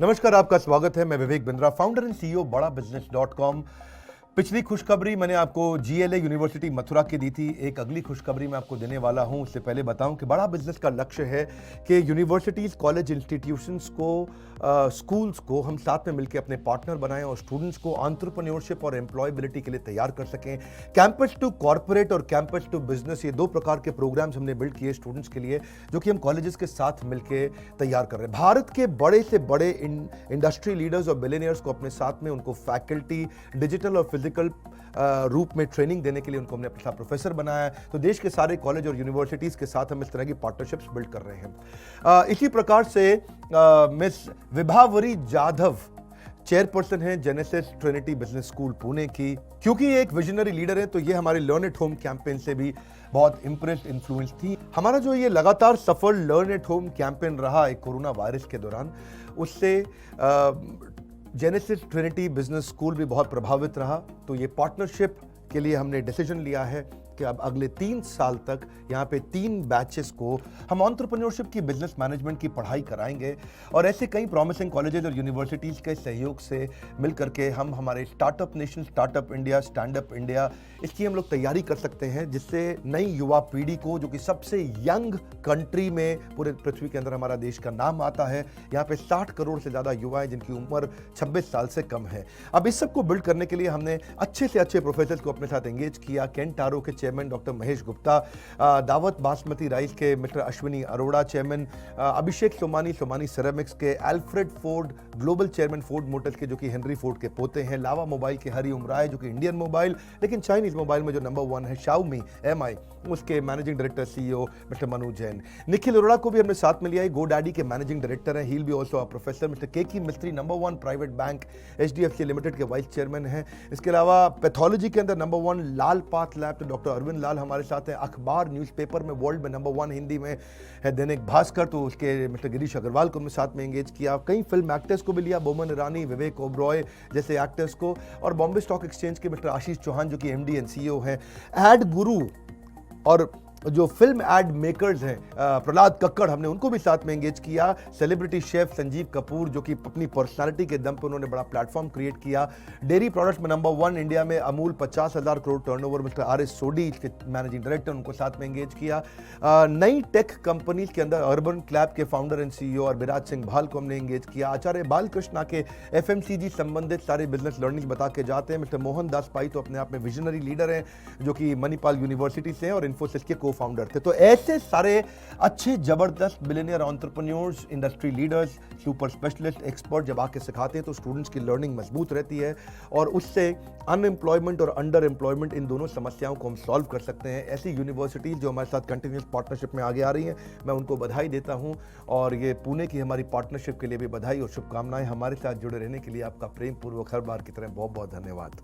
नमस्कार, आपका स्वागत है। मैं Vivek Bindra, founder and CEO बड़ा बिजनेस .com। पिछली खुशखबरी मैंने आपको जीएलए यूनिवर्सिटी मथुरा की दी थी। एक अगली खुशखबरी मैं आपको देने वाला हूं। उससे पहले बताऊं कि बड़ा बिजनेस का लक्ष्य है कि यूनिवर्सिटीज़, कॉलेज, इंस्टीट्यूशंस को, स्कूल्स को हम साथ में मिलकर अपने पार्टनर बनाएं और स्टूडेंट्स को एंटरप्रेन्योरशिप और एम्प्लॉयबिलिटी के लिए तैयार कर सकें। कैंपस टू कॉर्पोरेट और कैंपस टू बिजनेस, ये दो प्रकार के प्रोग्राम्स हमने बिल्ड किए स्टूडेंट्स के लिए, जो कि हम कॉलेजेस के साथ मिलकर तैयार कर रहे हैं। भारत के बड़े से बड़े इंडस्ट्री लीडर्स और बिलियनियर्स को अपने साथ में, उनको फैकल्टी, डिजिटल और फिजिकल रूप में ट्रेनिंग देने के लिए उनको हमने अपने साथ प्रोफेसर बनाया है। तो देश के सारे कॉलेज और यूनिवर्सिटीज़ के साथ हम इस तरह की पार्टनरशिप्स बिल्ड कर रहे हैं। इसी प्रकार से मिस विभावरी जाधव चेयरपर्सन हैं genesis Trinity business school Pune की। क्योंकि ये एक विजनरी लीडर है, तो ये हमारे लर्न एट होम कैंपेन से भी बहुत इंप्रेस्ड, इन्फ्लुएंस थी। हमारा जो ये लगातार सफल लर्न एट होम कैंपेन रहा एक कोरोना वायरस के दौरान, उससे जेनेसिस ट्रिनिटी बिजनेस स्कूल भी बहुत प्रभावित रहा। तो ये पार्टनरशिप के लिए हमने डिसीजन लिया है कि अब अगले 3 साल तक यहाँ पे 3 बैचेस को हम एंटरप्रेन्योरशिप की, बिजनेस मैनेजमेंट की पढ़ाई कराएंगे। और ऐसे कई प्रॉमिसिंग कॉलेजेस और यूनिवर्सिटीज़ के सहयोग से मिल करके हम हमारे startup nation, startup India, stand up India, इसकी हम लोग तैयारी कर सकते हैं, जिससे नई युवा पीढ़ी को, जो कि सबसे यंग कंट्री में पूरे पृथ्वी के अंदर हमारा देश का नाम आता है, यहाँ पे 60 करोड़ से ज़्यादा युवा हैं जिनकी उम्र 26 साल से कम है। अब इस सब को बिल्ड करने के लिए हमने अच्छे से अच्छे प्रोफेसर्स को अपने साथ एंगेज किया। केन टारो के चेयरमैन डॉक्टर महेश गुप्ता, दावत बासमती राइस के मिस्टर अश्विनी अरोड़ा चेयरमैन, अभिषेक सोमानी सिरेमिक्स के, Alfred Ford global chairman Ford Motors के, जो कि हेनरी फोर्ड के पोते हैं, लावा मोबाइल के हरिओम राय, जो कि इंडियन मोबाइल लेकिन चाइनीज मोबाइल में जो नंबर 1 है, शाओमी एमआई, उसके managing director CEO mister Manu Jain. Nikhil Arora को भी हमने साथ में लिया है, गोडैडी के मैनेजिंग डायरेक्टर हैं, he'll be also a professor. Mister Keki Mistry, number 1 private bank HDFC limited के वाइस चेयरमैन हैं। इसके अलावा पैथोलॉजी के अंदर नंबर 1 लाल पाथ लैब, तो डॉक्टर अरविंद लाल हमारे साथ हैं। अखबार न्यूज़पेपर में वर्ल्ड में नंबर 1 हिंदी में है दैनिक भास्कर, तो उसके मिस्टर गिरीश अग्रवाल को हमने साथ में एंगेज किया। कई फिल्म एक्टर्स को भी लिया, बोमन ईरानी, विवेक ओबरॉय जैसे एक्टर्स को, और बॉम्बे स्टॉक एक्सचेंज के मिस्टर आशीष चौहान, जो कि एमडी एंड सीईओ हैं। एड गुरु और जो फिल्म एड मेकर्स हैं, प्रहलाद कक्कड़, हमने उनको भी साथ में एंगेज किया। सेलिब्रिटी शेफ संजीव कपूर, जो कि अपनी पर्सनालिटी के दम पे उन्होंने बड़ा प्लेटफॉर्म क्रिएट किया। डेयरी प्रोडक्ट्स में नंबर 1 इंडिया में Amul, 50,000 crore turnover, mister R S. Sodhi इसके मैनेजिंग डायरेक्टर, उनको साथ में एंगेज किया। नई टेक कंपनीज के अंदर अर्बन क्लैब के फाउंडर एंड सीईओ और विराज सिंह भाल को हमने एंगेज किया। आचार्य बालकृष्णा के एफएमसीजी संबंधित सारे बिजनेस लर्निंग बता के जाते हैं। मिस्टर मोहन दास पाई तो अपने आप में विजनरी लीडर हैं, जो कि मणिपाल यूनिवर्सिटी से हैं और इन्फोसिस के फाउंडर थे। तो ऐसे सारे अच्छे जबरदस्त billionaire entrepreneurs, industry leaders, super specialist, expert जब आके सिखाते हैं तो स्टूडेंट्स की लर्निंग मजबूत रहती है और उससे अनएम्प्लॉयमेंट और अंडर एम्प्लॉयमेंट, इन दोनों समस्याओं को हम सॉल्व कर सकते हैं। ऐसी यूनिवर्सिटीज जो हमारे साथ कंटिन्यूस पार्टनरशिप में आगे आ रही हैं, मैं उनको बधाई देता हूं। और ये पुणे की हमारी पार्टनरशिप के लिए भी बधाई और शुभकामनाएं। हमारे साथ जुड़े रहने के लिए आपका प्रेम पूर्वक हर बार की तरह बहुत बहुत धन्यवाद।